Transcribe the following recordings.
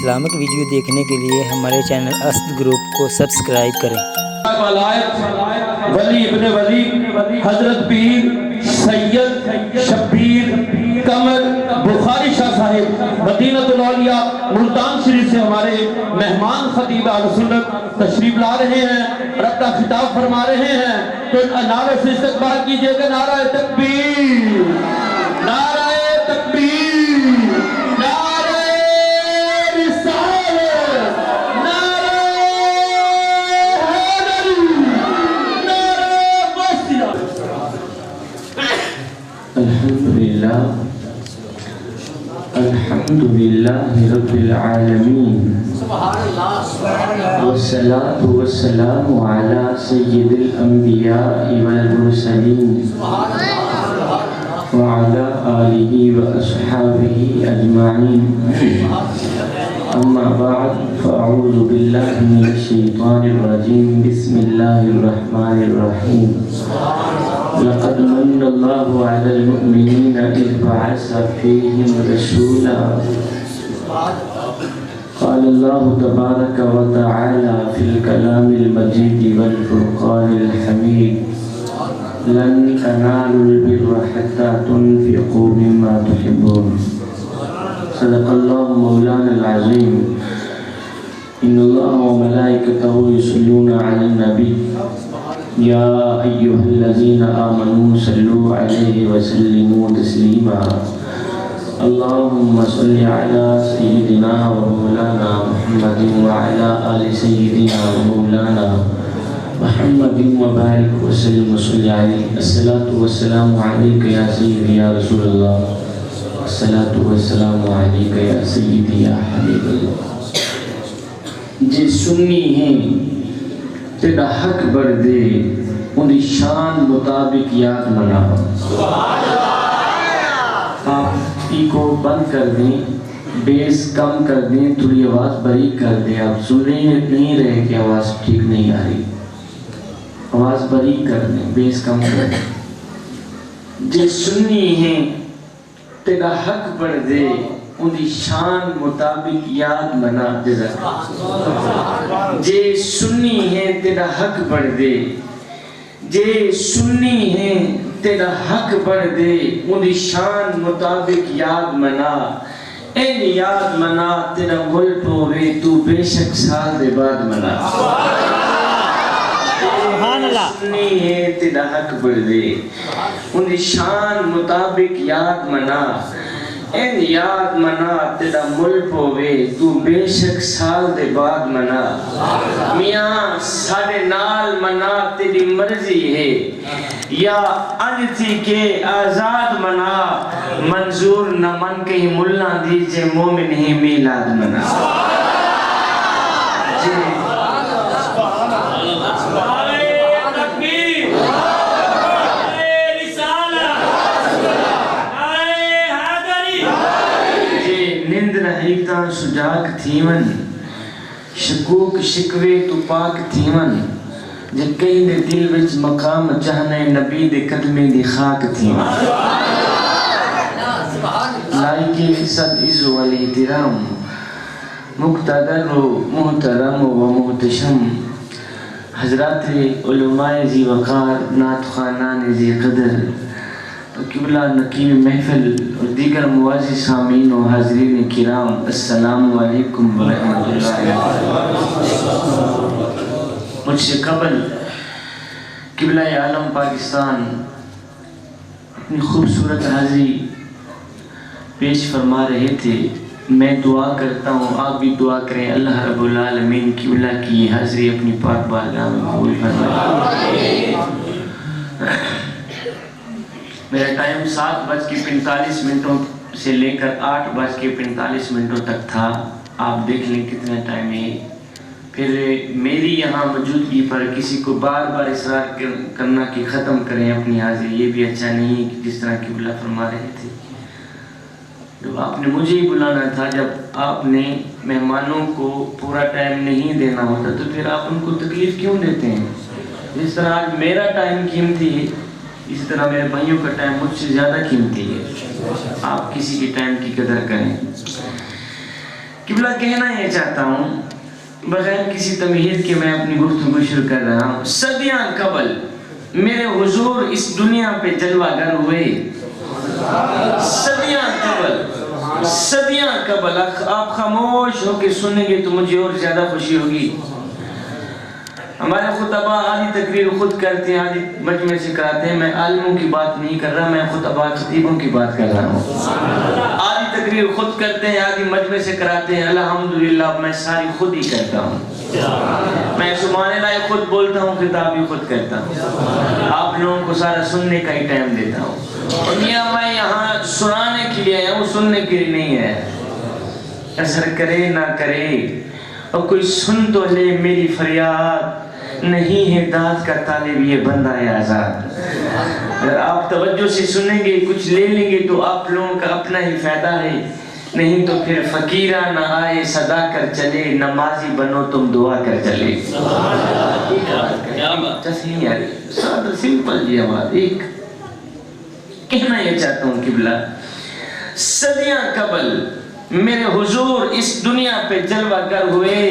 Islamic video دیکھنے کے لیے ہمارے چینل اسد گروپ کو سبسکرائب کریں۔ ولی ابن ولی حضرت پیر سید شبیر قمر بخاری شاہ صاحب مدینہ الاولیاء ملتان شریف سے ہمارے مہمان خطیب اہل سنت تشریف لا رہے ہیں اور اپنا خطاب فرما رہے ہیں، تو نعرے سے استقبال کیجئے گا۔ نعرہ تکبیر، نعرہ تکبیر، نعرہ رسالت، نعرہ حیدری، نعرہ غوثیہ۔ الحمدللہ رب العالمین، والصلاة والسلام علی سید الانبیاء والمرسلین وعلى آلہ واصحابہ اجمعین، اما بعد فاعوذ باللہ من الشیطان الرجیم، بسم اللہ الرحمن الرحیم۔ لقد من اللہ علی المؤمنین اذ بعث فیہم رسولا، قال اللہ تبارک وتعالی فی الکلام المجید والفرقان الحمید، لن تنالوا البر حتى تنفقوا مما تحبون، صدق اللہ مولانا العظیم۔ ان اللہ وملائکتہ یصلون علی النبی، یا ایہا الذین آمنوا صلوا علیہ وسلموا تسلیما، اللہم صل علی سیدنا و مولانا محمد وعلی آل سیدنا و مولانا محمد وبارک وسلم وصلی علیہ۔ الصلاة والسلام علیکہ یا سیدی یا رسول اللہ، الصلاة والسلام علیکہ یا سیدی یا حبیب اللہ۔ جے سنی ہیں تیرا حق بڑھ دے، انہی شان مطابق یاد منا۔ آپ ای کو بند کر دیں، بیس کم کر دیں، تھوڑی آواز باریک کر دیں۔ آپ سن نہیں رہے کہ آواز ٹھیک نہیں آ رہی، آواز باریک کر دیں، بیس کم کر دیں۔ جے سنی ہیں تیرا حق بڑھ دے، انہی شان مطابق یاد منا دے رکھ۔ جے سنی ہیں تیرا حق بڑھ دے، جے سنی ہیں تیرا حق بڑھ دے، انہی شان مطابق یاد منا۔ این یاد منا تیرا ملک ہوئے، تو بے شک سال دے بعد منا۔ سنی ہے تیرا حق بڑھ دے، انہی شان مطابق یاد منا۔ این یاد منا تیرا ملک ہوئے، تو بے شک سال دے بعد منا۔ میاں ساڑے نال منا تیری مرضی ہے، یا انتی کے آزاد منا، منظور نہ من کہیں ملہ دیجے، مومن ہی میلاد منا۔ رہیتاں سجاک تھیون، شکوک شکوے تو پاک تھیون، جے کہیں دے دل وچ مقام چاہنے نبی دے قدمے دی خاک تھیون۔ لائق عزت عز و احترام، مقتدر و محترم و محتشم، حضرات علماء ذی وقار، نعت خوانان ذی قدر، قبلہ نقیب محفل اور دیگر معزز سامعین و حاضرین کرام، السلام علیکم ورحمۃ اللہ۔ مجھ سے قبل قبلہ عالم پاکستان اپنی خوبصورت حاضری پیش فرما رہے تھے۔ میں دعا کرتا ہوں، آپ بھی دعا کریں، اللہ رب العالمین قبلہ کی حاضری اپنی پاک بارگاہ میں قبول فرمائے۔ میرا ٹائم 7:45 سے لے کر 8:45 تک تھا، آپ دیکھ لیں کتنا ٹائم ہے۔ پھر میری یہاں موجودگی پر کسی کو بار بار اصرار کرنا کہ ختم کریں اپنی حاضری، یہ بھی اچھا نہیں کہ جس طرح قبلہ فرما رہے تھے۔ جب آپ نے مجھے ہی بلانا تھا، جب آپ نے مہمانوں کو پورا ٹائم نہیں دینا ہوتا تو پھر آپ ان کو تکلیف کیوں دیتے ہیں؟ جس طرح آج میرا ٹائم قیمتی ہے، اسی طرح میرے بھائیوں کا ٹائم مجھ سے زیادہ قیمتی ہے۔ آپ کسی کے ٹائم کی قدر کریں۔ قبلہ کہنا یہ چاہتا ہوں بغیر کسی تمہید کے میں اپنی گفتگو شروع کر رہا ہوں. صدیاں قبل میرے حضور اس دنیا پہ جلوہ گر ہوئے. صدیاں قبل آپ خاموش ہو کے سنیں گے تو مجھے اور زیادہ خوشی ہوگی. ہمارے خطبہ آدھی تقریر خود کرتے ہیں, آدھی مجمع سے کراتے ہیں. میں عالموں کی بات نہیں کر رہا, میں خطبہ خطیبوں کی بات کر رہا ہوں. آدھی تقریر خود کرتے ہیں, آدھی مجمع سے کراتے ہیں. الحمدللہ میں ساری خود ہی کرتا ہوں. میں سبحان اللہ خود بولتا ہوں, خطاب بھی خود کرتا ہوں. آپ لوگوں کو سارا سننے کا ہی ٹائم دیتا ہوں. اور میاں میں یہاں سنانے کے لیے آیا ہوں, سننے کے لیے نہیں ہے. اثر کرے نہ کرے اور کوئی سن تو لے میری فریاد, نہیں ہے داد کا طالب یہ بندہ ہے آزاد. اگر آپ توجہ سے سنیں گے کچھ لے لیں گے تو آپ لوگوں کا اپنا ہی فائدہ ہے, نہیں تو پھر فقیرہ نہ آئے صدا کر چلے, نمازی بنو تم دعا کر چلے. سادہ سمپل یہ بات. ایک کہنا یہ چاہتا ہوں قبلہ, صدیاں قبل میرے حضور اس دنیا پہ جلوہ گر ہوئے.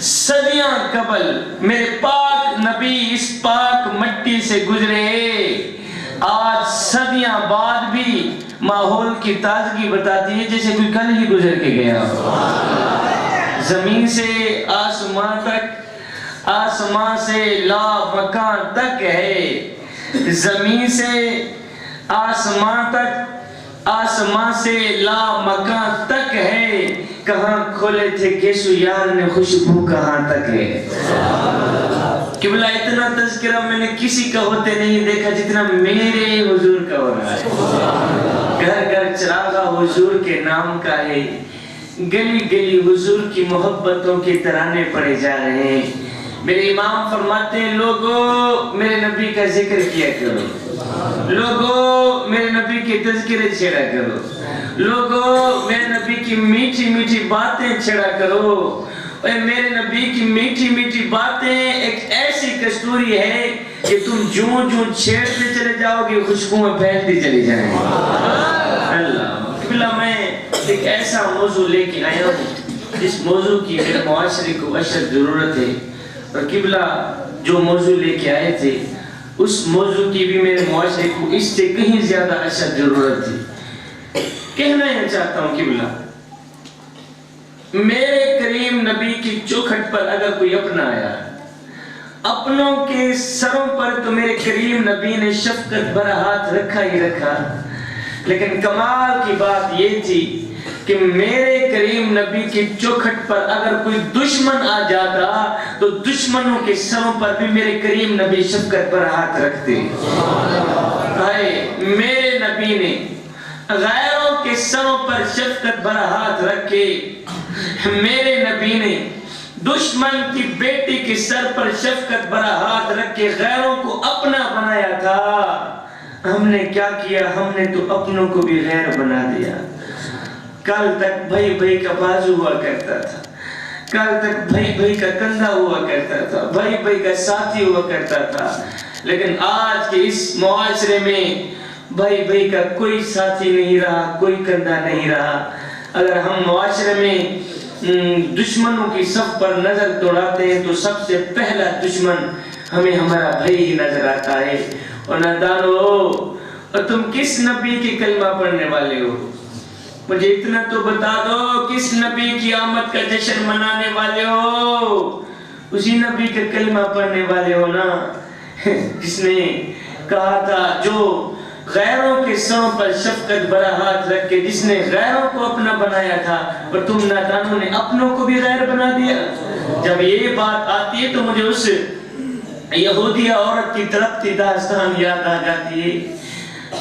صدیاں قبل میرے پاک نبی اس پاک مٹی سے گزرے. آج صدیاں بعد بھی ماحول کی تازگی بتاتی ہے جیسے کوئی کل ہی گزر کے گیا. زمین سے آسمان تک, آسمان سے لا مکان تک ہے. زمین سے آسمان تک, آسمان سے لا مکان تک ہے. کہاں کھولے تھے کیسو یار نے خوشبو کہاں تک ہے. قبلہ اتنا تذکرہ میں نے کسی کا ہوتے نہیں دیکھا جتنا میرے حضور کا ہو رہا ہے. گھر گھر چراغا حضور کے نام کا ہے, گلی گلی حضور کی محبتوں کے ترانے پڑے جا رہے ہیں. میرے امام فرماتے ہیں لوگوں میرے نبی کا ذکر کیا کرو, لوگوں میرے نبی کے تذکرے چھیڑا کرو, لوگوں میرے نبی کی میٹھی میٹھی باتیں چھیڑا کرو. اور میرے نبی کی میٹھی میٹھی باتیں ایک ایسی کستوری ہے کہ تم جوں جوں چھیڑتے چلے جاؤ گے خوشبوئیں پھیلتی چلی جائیں. اللہ قبلہ میں ایک ایسا موضوع لے کے آیا ہوں جس موضوع کی میرے معاشرے کو اشد ضرورت ہے. اور قبلہ جو موضوع لے کے آئے تھے اس موضوع کی بھی میرے معاشرے کو اس سے کہیں زیادہ اشد ضرورت تھی. کہنا یہ چاہتا ہوں قبلہ, میرے کریم نبی کی چوکھٹ پر اگر کوئی اپنا آیا, اپنوں کے سروں پر تو میرے کریم نبی نے شفقت بھرا ہاتھ رکھا ہی رکھا. لیکن کمال کی بات یہ تھی کہ میرے کریم نبی کی چوکھٹ پر اگر کوئی دشمن آ جاتا تو دشمنوں کے سروں پر بھی میرے کریم نبی شفقت بھرا ہاتھ رکھتے. میرے نبی نے غیروں کے سروں پر شفقت بھرا ہاتھ رکھے. میرے نبی نے دشمن کی بیٹی کے سر پر شفقت بھرا ہاتھ رکھ کے غیروں کو اپنا بنایا تھا. ہم نے کیا کیا, ہم نے تو اپنوں کو بھی غیر بنا دیا. کل تک بھائی بھائی کا بازو ہوا کرتا تھا, کل تک بھائی بھائی کا کندھا ہوا کرتا تھا, بھائی بھائی کا ساتھی ہوا کرتا تھا. لیکن آج کے اس معاشرے میں بھائی بھائی کا کوئی ساتھی نہیں رہا, کوئی کندھا نہیں رہا. اگر ہم معاشرے میں دشمنوں کی صف پر نظر دوڑاتے ہیں تو سب سے پہلا دشمن ہمیں ہمارا بھائی ہی نظر آتا ہے. اور نادانو, اور تم کس نبی کی کلمہ پڑھنے والے ہو؟ مجھے اتنا تو بتا دو, کس نبی کی آمد کا جشن منانے والے ہو؟ اسی نبی کا کلمہ پڑھنے والے ہو نا جس نے کہا تھا, جو غیروں کے سروں پر شفقت بھرا ہاتھ رکھ کے جس نے غیروں کو اپنا بنایا تھا, اور تم نادانوں نے اپنوں کو بھی غیر بنا دیا. جب یہ بات آتی ہے تو مجھے اس یہودی عورت کی تڑپتی داستان یاد آ جاتی ہے.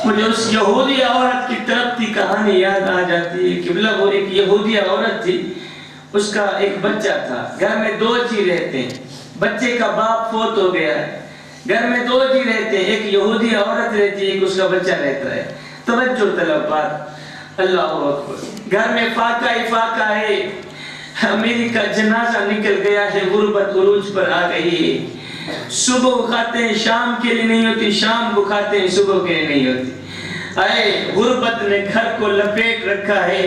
مجھے اس یہودی عورت کی تڑپتی کہانی یاد آ جاتی ہے. قبلہ وہ ایک یہودی عورت تھی, اس کا ایک بچہ تھا. گھر میں دو جی رہتے ہیں, بچے کا باپ فوت ہو گیا ہے. گھر میں دو جی رہتے ہیں, ایک یہودی عورت رہتی ہے, ایک اس کا بچہ رہتا ہے. توجہ طلب بات, اللہ اکبر. گھر میں فاقہ ہی فاقہ ہے. امیر کا جنازہ نکل گیا ہے, غربت عروج پر آ گئی ہے. صبح کو کھاتے ہیں شام کے لیے نہیں ہوتی, شام کو کھاتے ہیں صبح کے لیے نہیں ہوتی. غربت نے گھر کو لپیٹ رکھا ہے.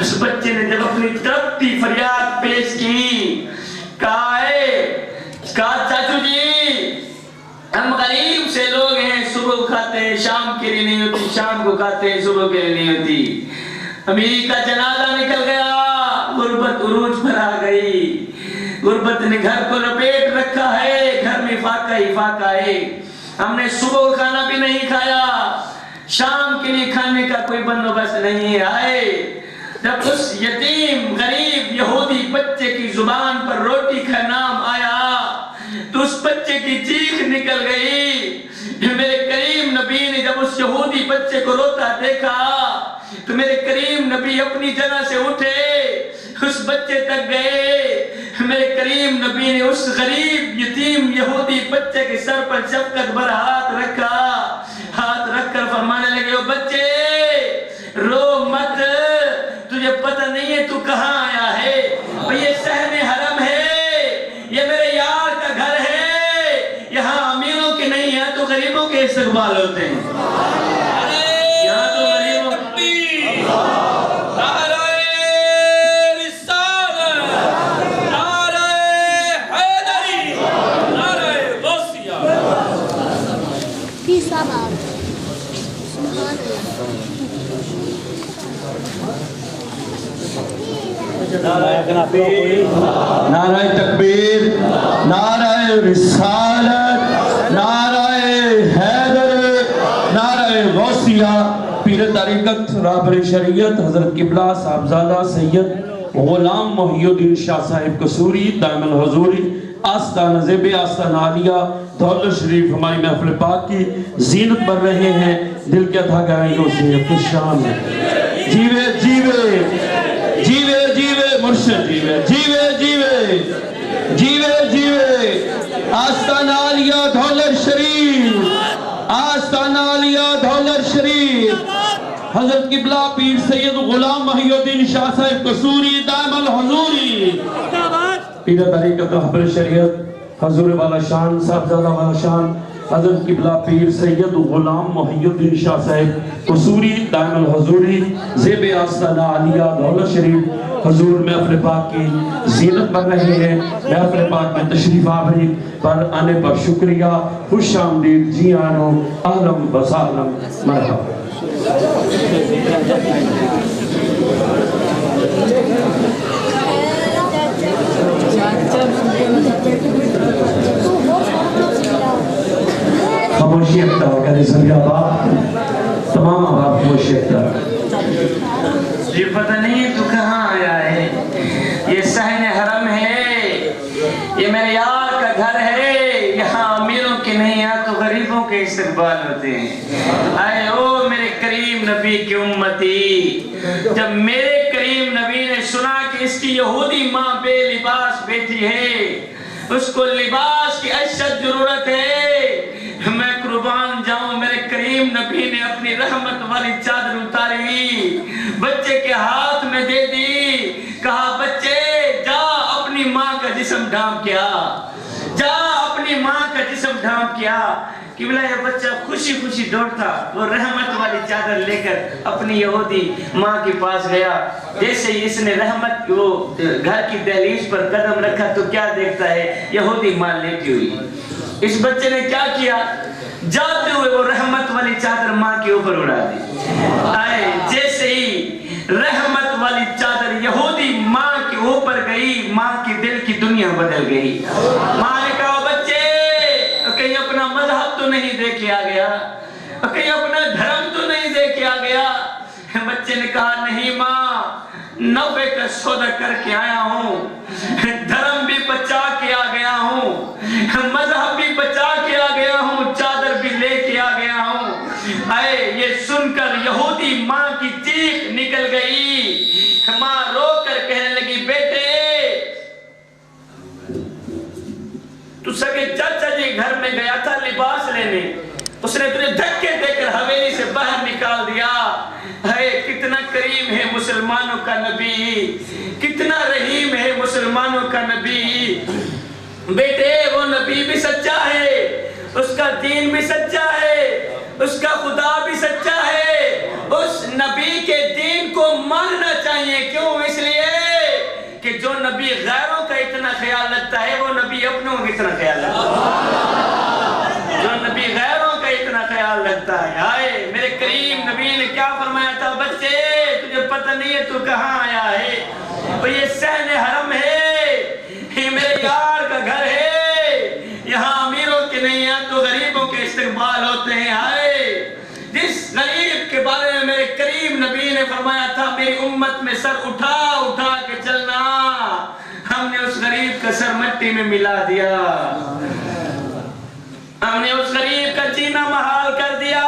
اس بچے نے جب اپنی تڑپتی فریاد پیش کی، کہا چاچو جی ہم غریب سے لوگ ہیں، صبح کھاتے ہیں شام کے لیے نہیں ہوتی، شام کو کھاتے ہیں صبح کے لیے نہیں ہوتی، امی کا جنازہ نکل گیا، غربت عروج پر آ گئی، غربت نے گھر کو لپیٹ رکھا ہے، گھر میں فاقہ ہی فاقہ ہے، ہم نے صبح کھانا بھی نہیں کھایا، شام کے لیے کھانے کا کوئی بندوبست نہیں آئے۔ جب اس یتیم غریب یہودی بچے کی زبان پر روٹی کا نام آیا تو اس بچے کی چیخ نکل گئی۔ میرے کریم نبی نے جب اس یہودی بچے کو روتا دیکھا تو میرے کریم نبی اپنی جگہ سے اٹھے، اس بچے تک گئے، میرے کریم نبی نے اس غریب یتیم یہودی بچے کے سر پر شفقت بھرا ہاتھ رکھا، ہاتھ رکھ کر فرمانے لگے، او بچے رو مت، تجھے پتہ نہیں ہے تو کہاں آیا ہے، یہ صحن حرم ہے، یہ میرے یار کا گھر ہے، یہاں امیروں کے نہیں ہے تو غریبوں کے استقبال ہوتے ہیں، یہاں تو غریبوں نعرہ تکبیر، نعرہ رسالت، نعرہ حیدر، نعرہ غوثیہ۔ پیر طریقت رہبر شریعت حضرت قبلہ صاحبزادہ سید غلام محی الدین شاہ صاحب قصوری دائم الحضوری آستانہ زیب آستانہ عالیہ دولت شریف ہماری محفل پاک کی زینت بن رہے ہیں، دل کے تھا گائیوں سے خوش شان ہے۔ جیوے جیوے جیوے جیوے مرشد جیوے جیوے جیوے جیوے جیوے آستانہ عالیہ دولت شریف، آستانہ عالیہ دولت شریف، حضرت قبلہ پیر سید غلام محی الدین شاہ صاحب قصوری دائم الحضوری۔ پیر طریقت رہبر شریعت حضور والا شان صاحبزادہ والا شان حضرت قبلہ پیر سید غلام محی الدین شاہ صاحب قصوری دائم الحضوری زیب آستانہ عالیہ دولت شریف حضور محفل پاک کی زینت بن رہے ہیں۔ محفل پاک میں تشریف آوری پر آنے پر شکریہ، خوش آمدید، جی آنو، اہلم بسالم، مرحبا۔ خاموشی اختیار کریں سبھی آباد، تمام آباد خاموشی اختیار کریں۔ یہ پتہ نہیں تو کہاں آیا ہے، یہ صحن حرم ہے، یہ میرے یار کا گھر ہے، یہاں امیروں کے نہیں ہے تو غریبوں کے استقبال ہوتے ہیں۔ اے او میرے کریم نبی کی امتی، جب میرے کریم نبی نے سنا کہ اس کی یہودی ماں بے لباس بیٹی ہے، اس کو لباس کی اشد ضرورت ہے، میں قربان جاؤں، میرے کریم نبی نے اپنی رحمت والی چادر اتاری، بچے کے ہاتھ میں دے دی، کہا بچے جا اپنی ماں کا جسم ڈھانپ کیا، جا اپنی ماں کا جسم ڈھانپ کیا۔ قبلہ یہ بچہ خوشی خوشی دوڑتا، وہ رحمت والی چادر لے کر اپنی یہودی ماں کے پاس گیا۔ جیسے ہی اس نے رحمت وہ گھر کی دہلیز پر قدم رکھا تو کیا دیکھتا ہے، یہودی ماں لیٹی ہوئی۔ اس بچے نے کیا کیا، جاتے ہوئے وہ رحمت والی چادر ماں کے اوپر اڑا دی۔ آئے جیسے ہی رحمت والی چادر یہودی ماں کے اوپر گئی، ماں کی دل کی دنیا بدل گئی۔ ماں نے کہا بچے کہیں اپنا مذہب تو نہیں دے کے آ گیا، کہیں اپنا دھرم تو نہیں دے کے آ گیا۔ بچے نے کہا نہیں ماں، نفع کا سودا کر کے آیا ہوں، دھرم بھی بچا کے آ گیا ہوں، مذہب بھی بچا کے آ گیا ہوں، چادر بھی لے کے آ گیا ہوں۔ اے یہ سن کر یہودی ماں کی چیخ نکل گئی، ماں رو کر کہنے لگی بیٹے تو سگے چاچا جی گھر میں گیا تھا لباس لینے، اس نے تجھے دھکے دے کر حویلی سے باہر نکال دیا۔ ہے کتنا کریم ہے مسلمانوں کا نبی، کتنا رحیم ہے مسلمانوں کا نبی۔ بیٹے وہ نبی بھی سچا ہے، اس کا دین بھی سچا ہے، اس کا خدا بھی سچا ہے، اس نبی کے دین کو ماننا چاہیے. کیوں؟ اس لیے کہ جو نبی غیروں کا اتنا خیال رکھتا ہے وہ نبی اپنوں کا اتنا خیال رکھتا ہے. جو نبی غیروں کا اتنا خیال رکھتا ہے. آئے میرے کریم نبی نے کیا فرمایا تھا؟ بچے تجھے پتہ نہیں ہے تو کہاں آیا ہے؟ یہ صحن حرم ہے، یہ میرے یار کا گھر ہے، یہاں امیروں کے نہیں ہیں تو غریبوں کے استقبال ہوتے ہیں. آئے جس غریب کے بارے میں میرے کریم نبی نے فرمایا تھا میری امت میں سر اٹھا اٹھا کے چلنا، ہم نے اس غریب کا سر مٹی میں ملا دیا. ہم نے اس غریب کا جینا محال کر دیا.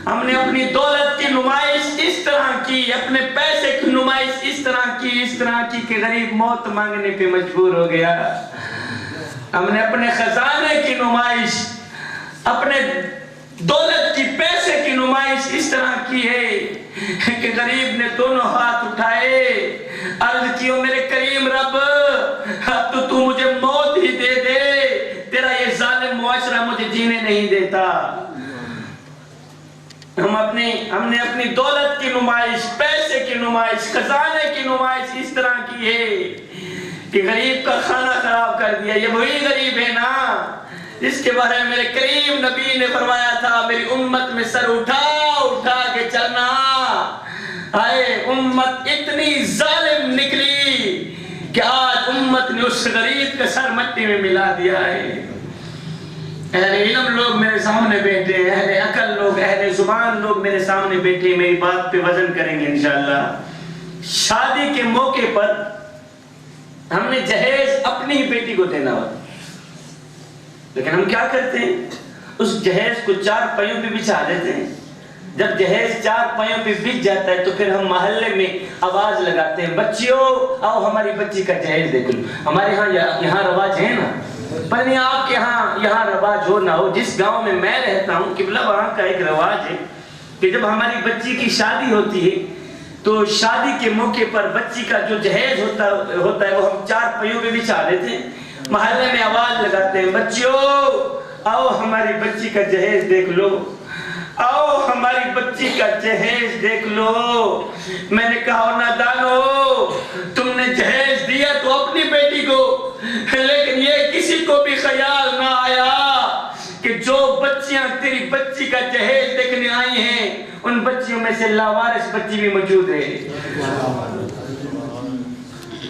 ہم نے اپنی دولت کی نمائش اس طرح کی، اپنے پیسے کی نمائش اس طرح کی کہ غریب موت مانگنے پہ مجبور ہو گیا. ہم نے اپنے خزانے کی نمائش، اپنے دولت کی، پیسے کی نمائش اس طرح کی ہے کہ غریب نے دونوں ہاتھ اٹھائے، عرض کیوں میرے کریم رب اب تو مجھے موت ہی دے دے، تیرا یہ ظالم معاشرہ مجھے جینے نہیں دیتا. ہم نے اپنی دولت کی نمائش، پیسے کی نمائش، خزانے کی نمائش اس طرح کی ہے کہ غریب کا کھانا خراب کر دیا. یہ وہی غریب ہے نا جس کے بارے میں میرے کریم نبی نے فرمایا تھا میری امت میں سر اٹھا اٹھا کے چلنا. آئے امت اتنی ظالم نکلی کہ آج امت نے اس غریب کا سر مٹی میں ملا دیا ہے. اہل علم لوگ میرے سامنے بیٹھے، اہل عقل لوگ، اہل زبان لوگ میرے سامنے بیٹھے، میری بات پہ وزن کریں گے انشاءاللہ. شادی کے موقع پر ہم نے جہیز اپنی ہی بیٹی کو دینا ہوتا، لیکن ہم کیا کرتے ہیں؟ اس جہیز کو 4 پائیوں پہ بچھا دیتے ہیں. جب جہیز 4 پائیوں پہ بچھ جاتا ہے تو پھر ہم محلے میں آواز لگاتے ہیں بچیوں آؤ ہماری بچی کا جہیز دیکھ لو. ہمارے ہاں یہاں رواج ہے نا، پر نہیں آپ کے ہاں یہاں رواج ہو نہ ہو، جس گاؤں میں میں رہتا ہوں قبلہ وہاں کا ایک رواج ہے کہ جب ہماری بچی کی شادی ہوتی ہے تو شادی کے موقع پر بچی کا جو جہیز ہوتا ہے وہ ہم 4 پائیوں پہ بچھا دیتے ہیں، محلے میں آواز لگاتے ہیں بچیوں آؤ ہماری بچی کا جہیز دیکھ لو، آؤ ہماری بچی کا جہیز دیکھ لو. میں نے کہا نادانو تم نے جہیز دیا تو اپنی بیٹی کو، لیکن یہ کسی کو بھی خیال نہ آیا کہ جو بچیاں تیری بچی کا جہیز دیکھنے آئی ہیں ان بچیوں میں سے لاوارث بچی بھی موجود ہے.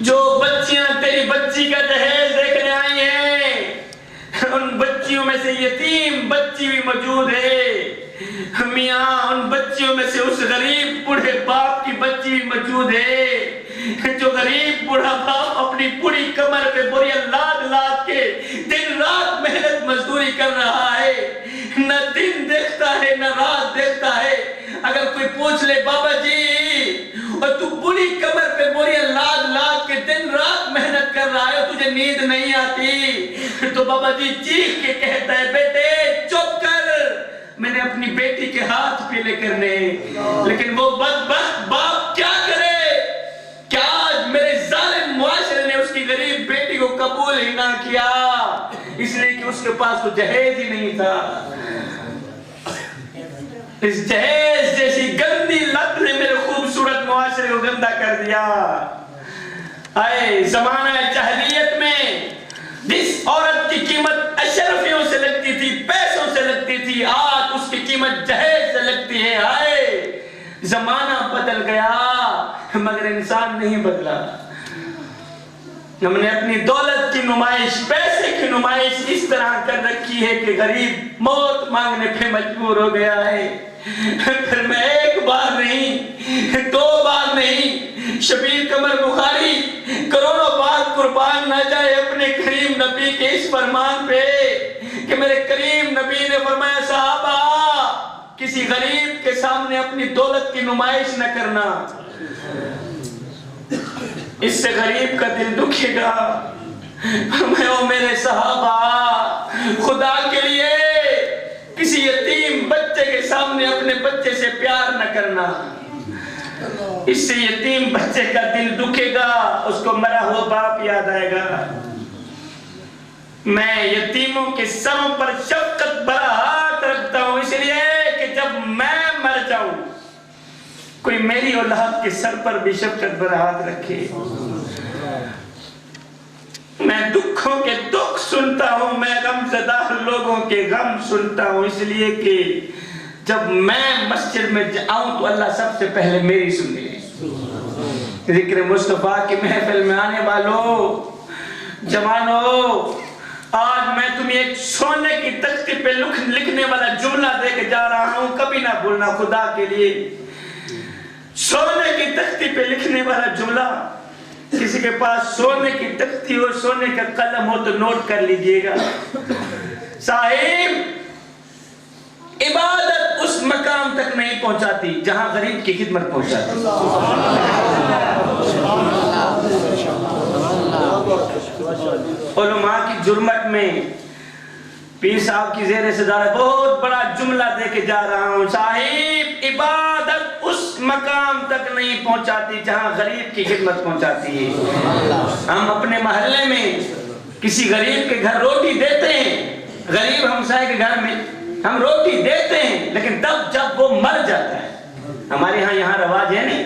جو بچیاں تیری بچی کا جہیز دیکھنے آئی ہیں ان بچیوں میں سے یتیم بچی بھی موجود ہے. میاں ان بچیوں میں سے اس غریب بوڑھے باپ کی بچی بھی موجود ہے جو غریب بوڑھا باپ اپنی پوری کمر پہ بوریاں لاد لاد کے دن رات محنت مزدوری کر رہا ہے، نہ دن دیکھتا ہے نہ رات دیکھتا ہے. اگر کوئی پوچھ لے بابا جی اور تو پوری کمر پہ بوریاں لاد لاد کے دن رات محنت کر رہا ہے تجھے نیند نہیں آتی تو بابا جی چیخ کے کہتا ہے بیٹے چپ کر، میں نے اپنی بیٹی کے ہاتھ پیلے کرنے. لیکن وہ بدبخت باپ کیا کرے کہ آج میرے ظالم معاشرے نے اس کی غریب بیٹی کو قبول ہی نہ کیا، اس لیے کہ اس کے پاس تو جہیز ہی نہیں تھا. اس جہیز جیسی گندی لت نے میرے خوبصورت معاشرے کو گندا کر دیا. آئے زمانہ جاہلیت میں جس عورت کی قیمت اشرفیوں سے لگتی تھی، پیسوں سے لگتی تھی، آج اس کی قیمت جہیز سے لگتی ہے. آئے زمانہ بدل گیا مگر انسان نہیں بدلا. ہم نے اپنی دولت کی نمائش، پیسے کی نمائش اس طرح کر رکھی ہے کہ غریب موت مانگنے پہ مجبور ہو گیا ہے. پھر میں 1 بار نہیں 2 بار نہیں، شبیر قمر بخاری کروڑوں بار قربان نہ جائے اپنے کریم نبی کے اس فرمان پہ کہ میرے کریم نبی نے فرمایا صحابہ کسی غریب کے سامنے اپنی دولت کی نمائش نہ کرنا، اس سے غریب کا دل دکھے گا. میرے صحابہ خدا کے لیے کسی یتیم بچے کے سامنے اپنے بچے سے پیار نہ کرنا، اس سے یتیم بچے کا دل دکھے گا، اس کو مرا ہوا باپ یاد آئے گا. میں یتیموں کے سروں پر شفقت بھرا ہاتھ رکھتا ہوں اس لیے کہ جب میں مر جاؤں کوئی میری اولاد کے سر پر بھی شفقت پر ہاتھ رکھے. میں دکھوں کے دکھ سنتا ہوں, میں غم زدہ لوگوں کے غم سنتا ہوں, اس لیے کہ جب میں مسجد میں آؤں تو اللہ سب سے پہلے میری سنے. ذکر مصطفیٰ کی محفل میں آنے والوں, جوانوں, آج میں تمہیں ایک سونے کی تختی پہ لکھنے والا جملہ دے کے جا رہا ہوں, کبھی نہ بھولنا خدا کے لیے. سونے کی تختی پہ لکھنے والا جملہ, کسی کے پاس سونے کی تختی ہو, سونے کا قلم ہو تو نوٹ کر لیجئے گا. صاحب, عبادت اس مقام تک نہیں پہنچاتی جہاں غریب کی خدمت پہنچاتی. علماء کی جرمت میں پیر صاحب کی زیر صدارت بہت بڑا جملہ دے کے جا رہا ہوں. صاحب, عبادت اس مقام تک نہیں پہنچاتی جہاں غریب کی خدمت پہنچاتی ہے. ہم اپنے محلے میں کسی غریب کے گھر روٹی دیتے ہیں, غریب ہمسائے کے گھر میں ہم روٹی دیتے ہیں, لیکن تب جب وہ مر جاتا ہے. ہمارے ہاں یہاں رواج ہے نہیں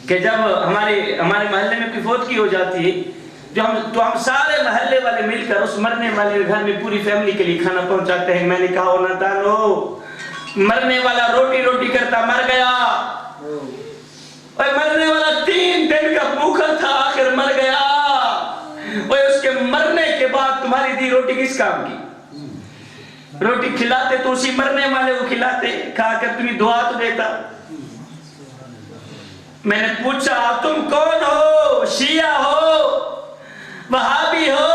کہ جب ہمارے محلے میں کوئی فوت کی ہو جاتی ہے تو ہم سارے محلے والے مل کر اس مرنے والے گھر میں پوری فیملی کے لیے کھانا پہنچاتے ہیں. میں نے کہا ہونا دانو, مرنے والا روٹی کرتا مر گیا, اور مرنے والا 3 دن کا بھوکا تھا, آخر مر گیا. اور اس کے مرنے کے بعد تمہاری دی روٹی کس کام کی؟ روٹی کھلاتے تو اسی مرنے والے کو کھلاتے, کھا کر تمہیں دعا تو دیتا. میں نے پوچھا تم کون ہو؟ شیعہ ہو, وہابی ہو,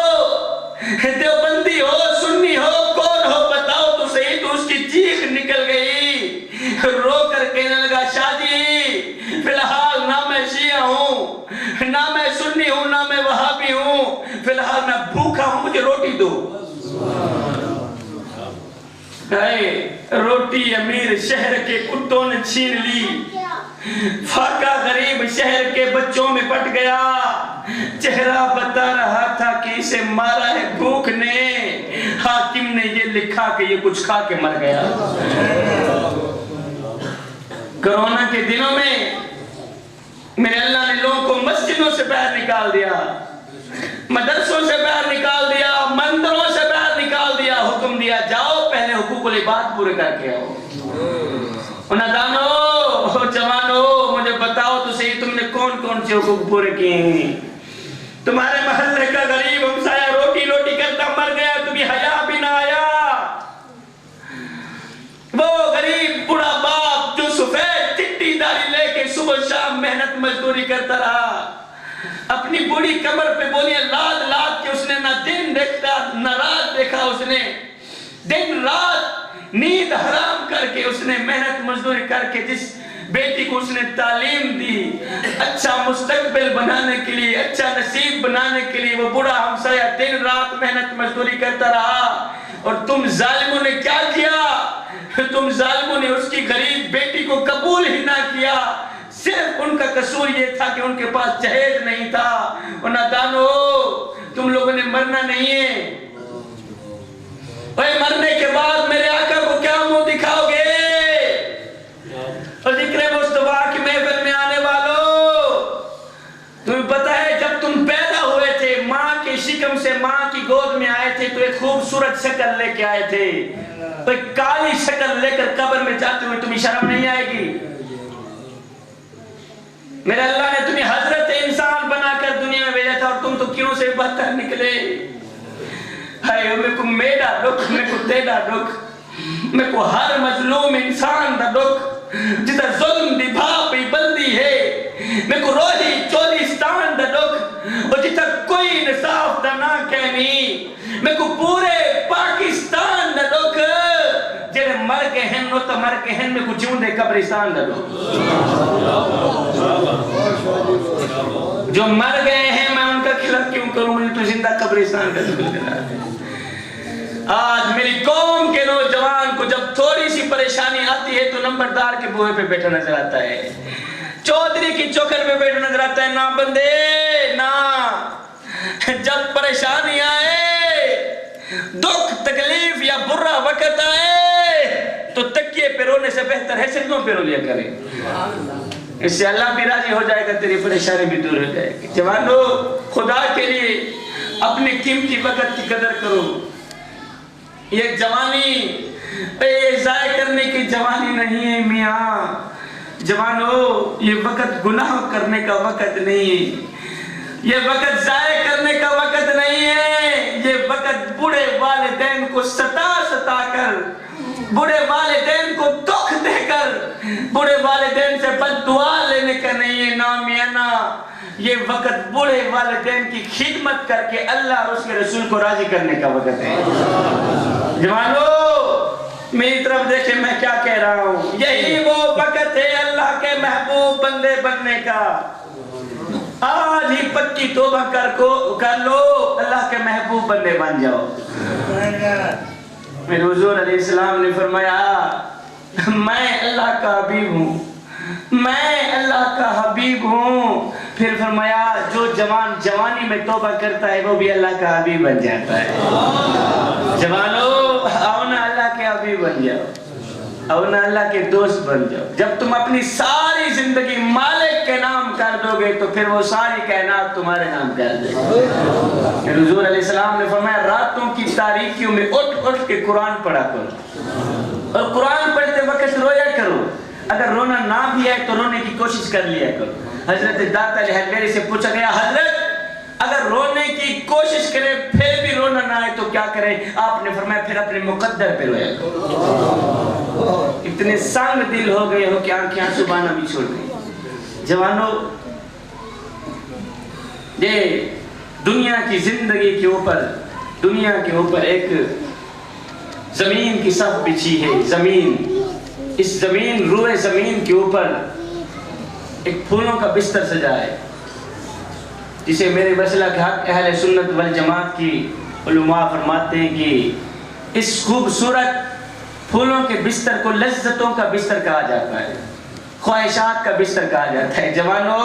دیوبندی ہو, سنی ہو, کون ہو بتاؤ تو صحیح. تو اس کی چیخ نکل گئی, رو کر کہنے لگا شاہ جی, فی الحال نہ میں شیعہ ہوں, نہ میں سنی ہوں, نہ میں وہابی ہوں, فی الحال میں بھوکا ہوں, مجھے روٹی دو. روٹی امیر شہر کے کتوں نے چھین لی, فاقہ غریب شہر کے بچوں میں پٹ گیا. چہرہ بتا رہا تھا کہ اسے مارا ہے بھوک نے, حاکم نے یہ لکھا کہ یہ کچھ کھا کے مر گیا. کرونا کے دنوں میں میرے اللہ نے لوگوں کو مسجدوں سے باہر نکال دیا, مدرسوں سے باہر نکال دیا, مندروں سے باہر نکال دیا, حکم دیا جاؤ پہلے حقوق العباد پورے کر کے آؤ. نادانو, جوانو, مجھے بتاؤ تو صحیح تم نے کون سے حقوق پورے کیے ہیں؟ تمہارے محلے کا غریب ہمسایہ روٹی کرتا مر گیا, تمہیں حیا بھی نہ آیا. وہ غریب بڑا باپ جو سفید چٹی داڑھی لے کے صبح شام محنت مزدوری کرتا رہا, اپنی بوڑھی کمر پہ بولیاں لاد کے اس نے نہ دن دیکھتا نہ رات دیکھا. اس نے دن رات نیند حرام کر کے اس نے محنت مزدوری کر کے جس بیٹی کو اس نے تعلیم دی, اچھا مستقبل بنانے کے لیے, اچھا نصیب بنانے کے لیے, وہ بڑا ہمسایہ دن رات محنت مزدوری کرتا رہا. اور تم ظالموں نے کیا کیا؟ تم ظالموں نے اس کی غریب بیٹی کو قبول ہی نہ کیا. صرف ان کا قصور یہ تھا کہ ان کے پاس جہیز نہیں تھا. اور نادانو, تم لوگوں نے مرنا نہیں ہے. مرنے کے بعد میرے آقا کو کیا منہ دکھاؤ گے؟ اور ذکر مصطفیٰ کی محفل میں آنے والوں, تمہیں پتہ ہے جب تم پیدا ہوئے تھے ماں کے شکم سے, ماں کی گود میں آئے تھے تو ایک خوبصورت شکل لے کے آئے تھے. ایک کالی شکل لے کر قبر میں جاتے ہوئے تمہیں شرم نہیں آئے گی؟ میرے اللہ نے تمہیں حضرت انسان بنا کر دنیا میں بھیجا تھا, اور تم تو کیوں سے بدتر نکلے. میں کو میرا دکھ, میں کو تیرا دکھ, میں کو ہر مظلوم انسان دا دکھ, جتا ظلم دی بھاپی بندی ہے. میں کو روحی چولستان دا دکھ, اور جتا کوئی نصاف دا نہ کہنی. میں کو پورے پاکستان دا دکھ, جنہیں مر کے ہیں نو تا مر کے ہیں, میں کو جون دے قبرستان دا دکھ. جو مر گئے ہیں میں ان کا خلاف کیوں کروں, مجھے تو زندہ قبرستان کا دکھ دینا. آج میری قوم کے نوجوان کو جب تھوڑی سی پریشانی آتی ہے تو نمبردار کے بوئے پہ بیٹھا نظر آتا ہے, چودھری کی چوکر پہ بیٹھا نظر آتا ہے. نا بندے نا, جب پریشانی آئے, دکھ تکلیف یا برا وقت آئے تو تکیہ تکیے پہ رونے سے بہتر ہے سجدوں پہ رو لیا کرے. اس سے اللہ بھی راضی ہو جائے گا, تیری پریشانی بھی دور ہو جائے گی. جوانو خدا کے لیے اپنے قیمتی وقت کی قدر کرو. یہ جوانی ضائع کرنے کی جوانی نہیں ہے میاں. جوانو یہ وقت گناہ کرنے کا وقت نہیں, یہ وقت ضائع کرنے کا وقت نہیں ہے. یہ وقت بوڑھے والدین کو ستا کر, بوڑھے والدین کو دکھ دے کر, بوڑھے والدین سے بد دعا لینے کا نہیں ہے نامیانا. یہ وقت بوڑھے والدین کی خدمت کر کے اللہ اور اس کے رسول کو راضی کرنے کا وقت ہے. جوانو میری طرف دیکھیں میں کیا کہہ رہا ہوں. یہی وہ وقت ہے اللہ کے محبوب بندے بننے کا. آج ہی پکی توبہ کر لو, اللہ کے محبوب بندے بن جاؤ. میرے حضور علیہ السلام نے فرمایا میں اللہ کا حبیب ہوں, میں اللہ کا حبیب ہوں. پھر فرمایا جو جوان جوانی میں توبہ کرتا ہے وہ بھی اللہ کا حبیب بن جاتا ہے. جوانو آؤ نا اللہ کے حبیب بن جاؤ, آؤ نا اللہ کے دوست بن جاؤ. جب تم اپنی ساری زندگی مالک کے نام کر دو گے تو پھر وہ ساری کائنات تمہارے نام کر دے گی. پھر حضور علیہ السلام نے فرمایا راتوں کی تاریکیوں میں اٹھ کے قرآن پڑھا کرو, اور قرآن پڑھتے وقت رویا کرو. اگر رونا نہ بھی ہے تو رونے کی کوشش کر لیا کرو. حضرت داتا علیہ السلام سے پوچھا گیا حضرت اگر رونے کی کوشش کرے پھر بھی رونا نہ آئے تو کیا کریں؟ آپ نے فرمایا پھر اپنے مقدر پہ رویا کرو. اتنے سنگ دل ہو گئے ہو کہ آنکھیں آنسو بہانا بھی چھوڑ گئی. جوانو یہ دنیا کی زندگی کے اوپر, دنیا کے اوپر ایک زمین کی صف بچھی ہے. زمین, اس زمین روئے زمین کے اوپر ایک پھولوں کا بستر سجا ہے جسے میرے وسیلہ کے حق اہل سنت والجماعت کی علماء فرماتے ہیں کہ اس خوبصورت پھولوں کے بستر کو لذتوں کا بستر کہا جاتا ہے, خواہشات کا بستر کہا جاتا ہے. جوانو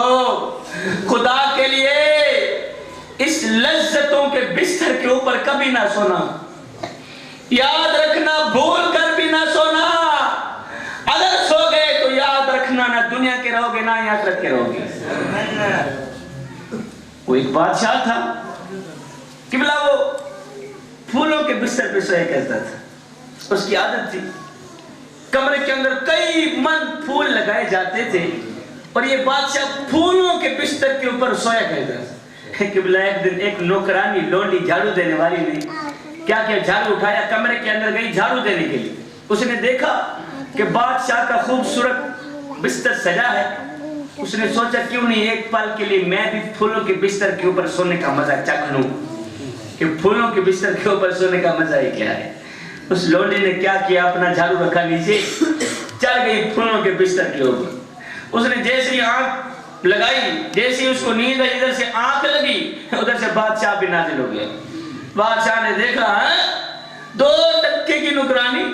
خدا کے لیے اس لذتوں کے بستر کے اوپر کبھی نہ سونا, یاد رکھنا بھول کر بھی نہ سونا. اگر سو گئے تو یاد رکھنا نہ دنیا کے رہو گے نہ آخرت کے رہو گے. وہ ایک بادشاہ تھا قبلہ, وہ پھولوں کے بستر پہ سویا کرتا تھا. اس کی عادت تھی, کمرے کے اندر کئی من پھول لگائے جاتے تھے اور یہ بادشاہ پھولوں کے بستر کے اوپر سویا کرتا تھا. قبلہ ایک دن ایک نوکرانی لونڈی جھاڑو دینے والی نے کیا کیا, جھاڑو اٹھایا, کمرے کے اندر گئی جھاڑو دینے کے لیے. اس نے دیکھا کہ بادشاہ کا خوبصورت بستر سجا ہے. اس نے سوچا کیوں نہیں ایک پل کے لیے میں بھی پھولوں کے بستر کے اوپر سونے کا مزہ چکھ لوں, کہ پھولوں کے بستر کے اوپر سونے کا مزہ ہی کیا ہے. اس لونڈی نے کیا کیا, اپنا جھاڑو رکھا نیچے, چل گئی پھولوں کے بستر کے اوپر. اس نے جیسے ہی آنکھ لگائی, جیسے ہی اس کو نیند آئی, ادھر سے آنکھ لگی ادھر سے بادشاہ بھی نازل ہو گیا. بادشاہ نے دیکھا 2 ٹکے کی نوکرانی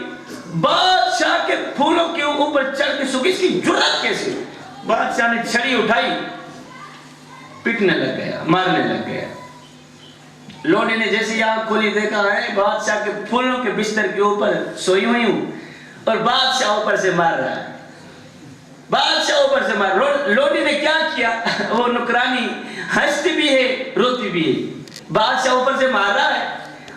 بادشاہ کے پھولوں کے اوپر چڑھ کے سوگی, اس کی جرات کیسے؟ بادشاہ نے چھڑی اٹھائی, پٹنے لگ گیا, مارنے لگ گیا. لونڈی نے جیسے آنکھ کھولی دیکھا ہے بادشاہ کے پھولوں کے بستر کے اوپر سوئی ہوئی ہوں اور بادشاہ اوپر سے مار رہا ہے, بادشاہ اوپر سے مار. لونڈی نے کیا کیا, وہ نوکرانی ہنستی بھی ہے روتی بھی ہے. بادشاہ اوپر سے مار رہا ہے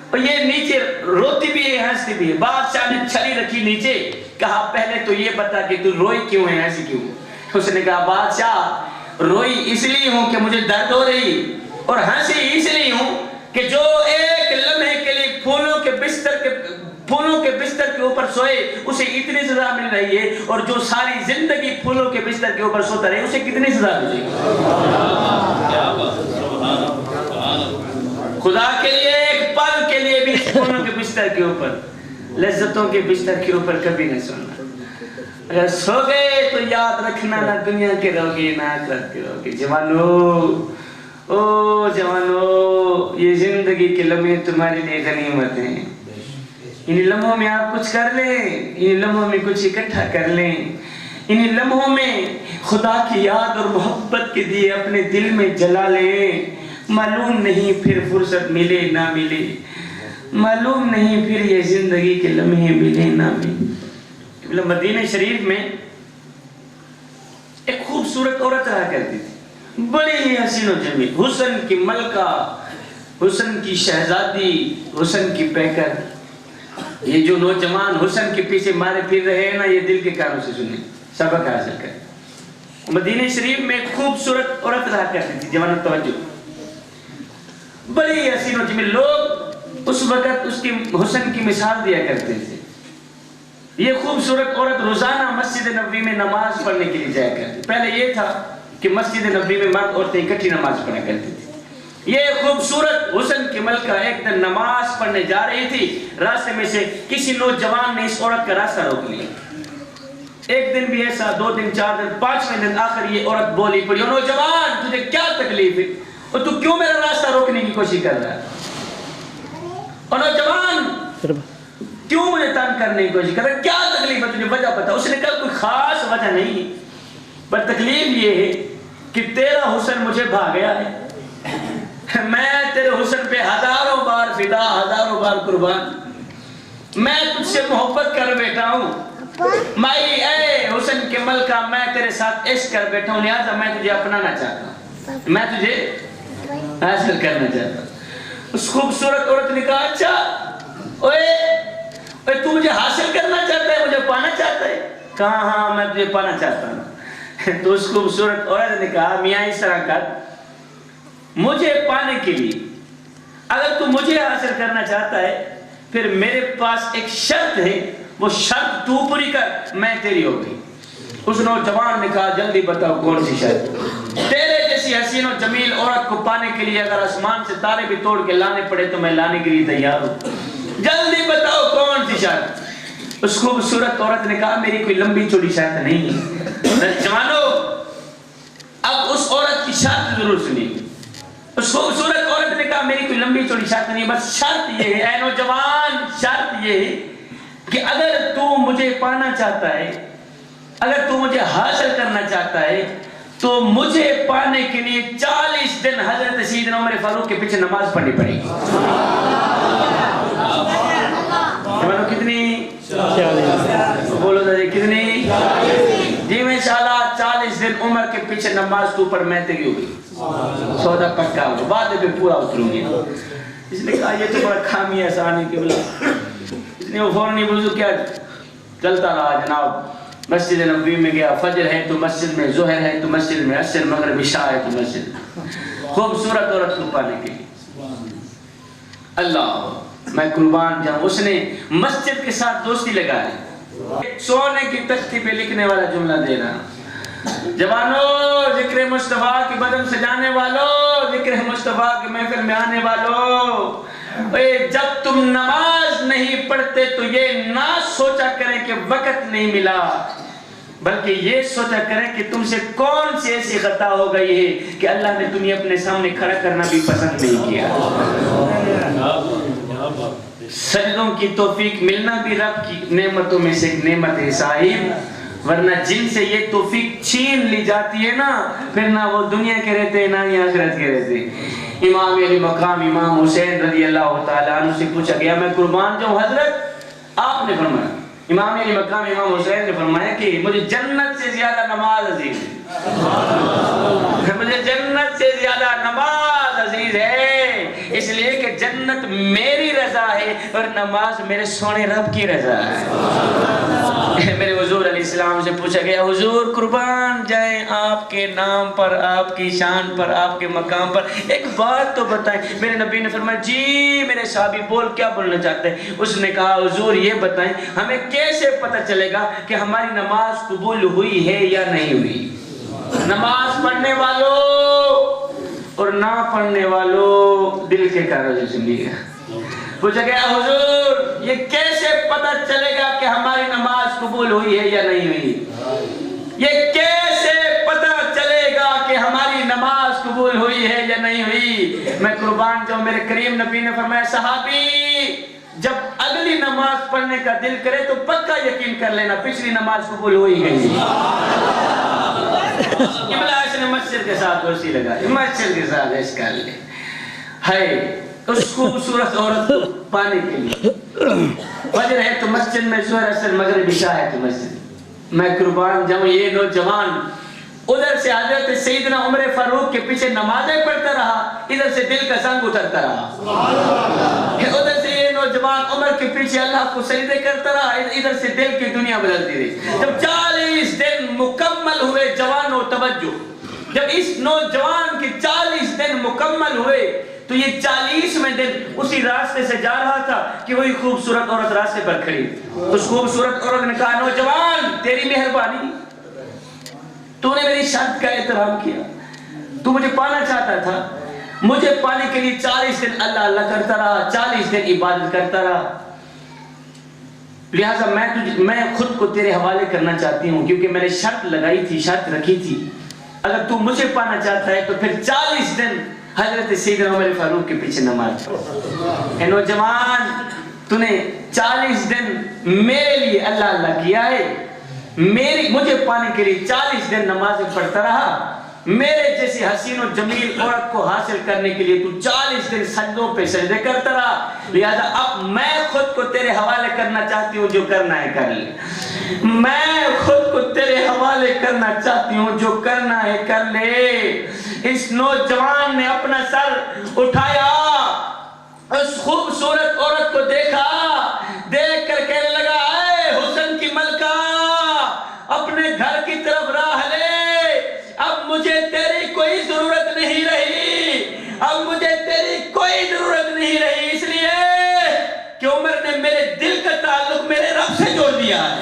اور یہ نیچے روتی بھی ہے ہنستی بھی ہے. بادشاہ نے چھڑی رکھی نیچے, کہا پہلے تو یہ بتا کہ تو روئی کیوں ہے, ایسی کیوں؟ اس نے کہا بادشاہ روئی اس لیے ہوں کہ مجھے درد ہو رہی, اور ہنسی اس لیے ہوں کہ جو ایک لمحے کے لیے پھولوں کے بستر کے اوپر سوئے اسے اتنی سزا مل رہی ہے, اور جو ساری زندگی پھولوں کے بستر کے اوپر سوتا رہے اسے کتنی سزا ملے گی. خدا کے لیے ایک پل کے لیے بھی پھولوں کے بستر کے اوپر, لذتوں کے بستر کے اوپر کبھی نہ سونا. اگر سو گئے تو یاد رکھنا نہ دنیا کے رہو گے نہ آخرت کے رہو گے. جوانو, او جوانو, یہ زندگی کے لمحے تمہارے لیے غنیمت ہیں. ان لمحوں میں آپ کچھ کر لیں, ان لمحوں میں کچھ اکٹھا کر لیں, ان لمحوں میں خدا کی یاد اور محبت کے دیے اپنے دل میں جلا لیں. معلوم نہیں پھر فرصت ملے نہ ملے, معلوم نہیں پھر یہ زندگی کے لمحے ملے نہ ملے. مدینہ شریف میں ایک خوبصورت عورت رہا کرتی تھی، بڑی حسین و جمیل، حسن کی ملکہ، حسن کی شہزادی، حسن کی پیکر۔ یہ جو نوجوان حسن کے پیچھے مارے پھر رہے ہیں نا، یہ دل کے کانوں سے سنیں، سبق حاصل کریں۔ مدینہ شریف میں ایک خوبصورت عورت رہا کرتی تھی، جوانوں توجہ، بڑی حسین و جمیل، لوگ اس وقت اس کی حسن کی مثال دیا کرتے تھے۔ یہ خوبصورت عورت روزانہ مسجد نبوی میں نماز پڑھنے کے لیے جایا کرتی۔ پہلے یہ تھا کہ مسجد نبوی میں مرد عورتیں اکٹھی نماز پڑھا کرتی تھی۔ یہ خوبصورت حسن کی ملکہ ایک دن نماز پڑھنے جا رہی تھی، راستے میں سے کسی نوجوان نے اس عورت کا راستہ روک لیا۔ ایک دن بھی ایسا، 2 دن، 4 دن، 5ویں دن آخر یہ عورت بولی پڑی، نوجوان تجھے کیا تکلیف ہے اور تو کیوں میرا راستہ روکنے کی کوشش کر رہا ہے؟ اور نوجوان کیوں مجھے تنگ کرنے کی کوشش کر رہا ہے؟ کیا تکلیف ہے تجھے؟ وجہ پتا؟ اس نے کہا کوئی خاص وجہ نہیں ہے، پر تکلیف یہ ہے کہ تیرا حسن مجھے بھا گیا ہے، میں تیرے حسن پہ ہزاروں بار فدا، ہزاروں بار قربان، میں تجھ سے محبت کر بیٹھا ہوں مائی، اے حسن کے ملکہ، میں تیرے ساتھ عشق کر بیٹھا ہوں، لہٰذا میں تجھے اپنانا چاہتا ہوں، میں تجھے حاصل کرنا چاہتا ہوں۔ اس خوبصورت عورت نے کہا اچھا اوے تو مجھے حاصل کرنا چاہتا ہے، مجھے پانا چاہتا ہے؟ کہا ہاں میں تجھے پانا چاہتا ہوں۔ تو اس خوبصورت عورت نے کہا میاں اس طرح کر، مجھے پانے کے لیے اگر تو مجھے حاصل کرنا چاہتا ہے پھر میرے پاس ایک شرط ہے، وہ شرط تو پوری کر، میں تیری ہو گئی۔ اس نوجوان نے کہا جلدی بتاؤ کون سی شرط؟ تیرے جیسی حسین و جمیل عورت کو پانے کے لیے اگر آسمان سے تارے بھی توڑ کے لانے پڑے تو میں لانے کے لیے تیار ہوں، جلدی بتاؤ کون سی شرط؟ اس خوبصورت عورت نے کہا میری کوئی لمبی چوڑی شرط نہیں ہے۔ جوانو اب اس عورت کی شرط ضرور سنیے۔ اس خوبصورت عورت نے کہا میری کوئی لمبی چوڑی شرط نہیں، بس شرط یہ ہے اے نوجوان، شرط یہ ہے کہ اگر تو مجھے پانا چاہتا ہے، اگر تو مجھے حاصل کرنا چاہتا ہے تو مجھے پانے کے لیے 40 دن حضرت سیدنا عمر فاروق کے پیچھے نماز پڑھنی پڑے گی۔ کتنی؟ 40۔ بولو جی کتنی؟ جی میں انشاءاللہ 40 دن عمر کے پیچھے نماز تو پر میں تیری ہوگی، سودا پکا ہوگا، وعدے پہ پورا اتروں گی۔ اس نے کہا یہ تو بڑا خامی احسان ہے کہ بلا، اس نے وہ فوراً وضو کیا، چلتا رہا جناب، مسجد نبوی میں گیا، فجر ہے تو مسجد میں، ظہر ہے تو مسجد میں، عصر مغرب عشاء ہے تو مسجد میں، خوبصورت عورت کو پانے کے لیے۔ اللہ میں قربان جاؤں، اس نے مسجد کے ساتھ دوستی لگائی، سونے کی تختی پہ لکھنے والا جملہ دے رہا، جوانو ذکر مصطفیٰ کی بدن سجانے والو، ذکر مصطفیٰ کی محفل میں آنے والو، جب تم نماز نہیں پڑھتے تو یہ نہ سوچا کریں کہ وقت نہیں ملا، بلکہ یہ سوچا کریں کہ تم سے کون سی ایسی خطا ہو گئی ہے کہ اللہ نے تمہیں اپنے سامنے کھڑا کرنا بھی پسند نہیں کیا۔ سجدوں کی توفیق ملنا بھی رب کی نعمتوں میں سے ایک نعمت ہے صاحب، ورنہ جن سے یہ توفیق چھین لی جاتی ہے نا، پھر نہ وہ دنیا کے رہتے نہ ہی آخرت کے رہتے۔ امام علی مقام امام حسین رضی اللہ تعالیٰ عنہ سے پوچھا گیا میں قربان جاؤں حضرت؟ آپ نے فرمایا، امام علی مقام امام حسین نے فرمایا کہ مجھے جنت سے زیادہ نماز عزیز ہے، مجھے جنت سے زیادہ نماز عزیز ہے، اس لیے کہ جنت میری رضا ہے اور نماز میرے سونے رب کی رضا ہے۔ میرے حضور علیہ السلام سے پوچھا گیا حضور قربان جائیں آپ کے نام پر، آپ کی شان پر، آپ کے مقام پر ایک بات تو بتائیں۔ میرے نبی نے فرمایا جی میرے صحابی بول کیا بولنا چاہتے ہیں؟ اس نے کہا حضور یہ بتائیں ہمیں کیسے پتہ چلے گا کہ ہماری نماز قبول ہوئی ہے یا نہیں ہوئی؟ نماز پڑھنے والوں اور نہ پڑھنے والوں دل کے کاغذ سنیے گا۔ پوچھا گیا حضور یہ کیسے پتہ چلے گا کہ ہماری نماز قبول ہوئی ہے یا نہیں ہوئی؟ یہ کیسے پتہ چلے گا کہ ہماری نماز قبول ہوئی ہے یا نہیں ہوئی؟ میں قربان جاؤں میرے کریم نبی نے فرمایا صحابی جب اگلی نماز پڑھنے کا دل کرے تو پکا یقین کر لینا پچھلی نماز قبول ہوئی گئی۔ مسجد کے ساتھ دوستی لگا، مسجد کے ساتھ اس کر لے۔ اس خوبصورت عورت کو پانے کے لیے فجر ہے تو مسجد میں، ظہر اثر مغرب عشاء ہے تو مسجد میں قربان جاؤں یہ نوجوان ادھر سے حضرت سیدنا عمر فاروق کے پیچھے نمازیں پڑھتا رہا، ادھر سے دل کا زنگ اترتا رہا، ادھر سے یہ نوجوان عمر کے پیچھے اللہ کو سجدے کرتا رہا، ادھر سے دل کی دنیا بدلتی رہی۔ جب 40 دن مکمل ہوئے جوانوں توجہ، جب اس نوجوان کے 40 دن مکمل ہوئے تو یہ 40ویں دن اسی راستے سے جا رہا تھا کہ وہی خوبصورت عورت راستے پر کھڑی، اس خوبصورت عورت نے کہا نوجوان تیری مہربانی، تو نے میری شرط کا احترام کیا، تو مجھے پانا چاہتا تھا، مجھے پانے کے لیے 40 دن اللہ اللہ کرتا رہا، 40 دن عبادت کرتا رہا، لہٰذا میں خود کو تیرے حوالے کرنا چاہتی ہوں کیونکہ میں نے شرط لگائی تھی، شرط رکھی تھی، اگر تو مجھے پانا چاہتا ہے تو پھر 40 دن حضرت سیدنا عمر فاروق کے پیچھے نماز پڑھ۔ اے نوجوان تو نے 40 دن میرے لیے اللہ اللہ کیا ہے، مجھے پانے کے لیے 40 دن نمازیں پڑھتا رہا، میرے جیسی حسین و جمیل عورت کو حاصل کرنے کے لیے تو 40 دن سجدوں پہ سجدے کرتا رہا، لہذا اب میں خود کو تیرے حوالے کرنا چاہتی ہوں، جو کرنا ہے کر لے، میں خود کو تیرے حوالے کرنا چاہتی ہوں، جو کرنا ہے کر لے۔ اس نوجوان نے اپنا سر اٹھایا، اس خوبصورت عورت کو دیکھا، دیکھ کر کہنے لگا اے حسن کی ملکہ اپنے گھر کی طرف راہ لے، اب مجھے تیری کوئی ضرورت نہیں رہی، اب مجھے تیری کوئی ضرورت نہیں رہی، اس لیے کہ عمر نے میرے دل کا تعلق میرے رب سے جوڑ دیا ہے۔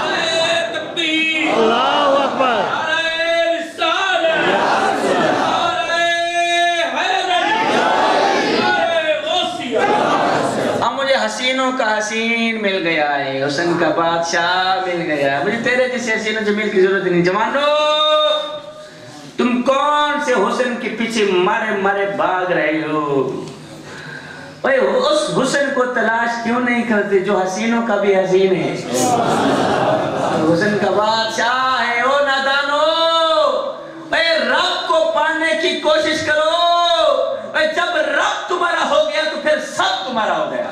نعرہ تکبیر، اللہ اکبر، نعرہ رسالت، نعرہ حیدر، نعرہ غوثیہ۔ اب مجھے حسینوں کا حسین مل گیا ہے، حسن کا بادشاہ مل گیا ہے، مجھے تیرے جیسے حسین و جمیل کی ضرورت نہیں۔ جوانو تم کون سے حسن کے پیچھے مارے بھاگ رہے ہو؟ بھائی اس حسن کو تلاش کیوں نہیں کرتے جو حسینوں کا بھی حسین ہے، حسن کا بادشاہ ہے۔ او نادانو بھائی رب کو پانے کی کوشش کرو، بھائی جب رب تمہارا ہو گیا تو پھر سب تمہارا ہو گیا۔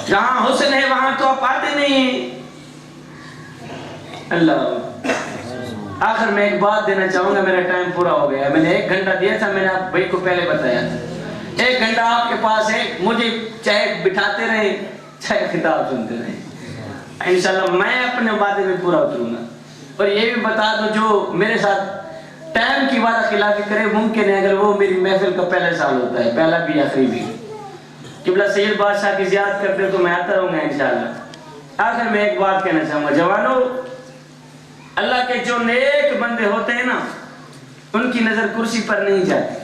جہاں حسن ہے وہاں تو آپ آتے نہیں۔ اللہ آخر میں ایک بات دینا چاہوں گا، میرا ٹائم پورا ہو گیا ہے، میں نے 1 گھنٹہ دیا تھا، میں نے آپ بھائی کو پہلے بتایا تھا، 1 گھنٹہ آپ کے پاس ہے، مجھے چاہے بٹھاتے رہیں چاہے خطاب سنتے رہیں، انشاءاللہ میں اپنے وعدے میں پورا اتروں گا۔ اور یہ بھی بتا دو جو میرے ساتھ ٹائم کی وعدہ خلافی کرے، ممکن ہے اگر وہ میری محفل کا پہلا سال ہوتا ہے، پہلا بھی آخری بھی، قبلہ سید بادشاہ کی زیارت کرتے تو میں آتا رہوں گا انشاءاللہ۔ آخر میں ایک بات کہنا چاہوں گا، جوانو اللہ کے جو نیک بندے ہوتے ہیں نا ان کی نظر کرسی پر نہیں جاتی،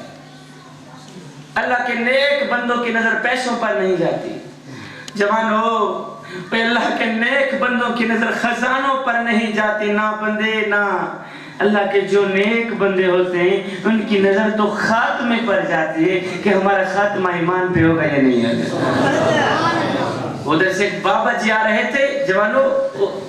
اللہ کے نیک بندوں کی نظر پیسوں پر نہیں جاتی۔ جوانو اللہ کے نیک بندوں کی نظر خزانوں پر نہیں جاتی، نہ بندے نہ، اللہ کے جو نیک بندے ہوتے ہیں ان کی نظر تو خاتمے پر جاتی ہے کہ ہمارا خاتمہ ایمان پہ ہوگا یا نہیں ہوگا۔ ادھر سے ایک بابا جی آ رہے تھے، جوانو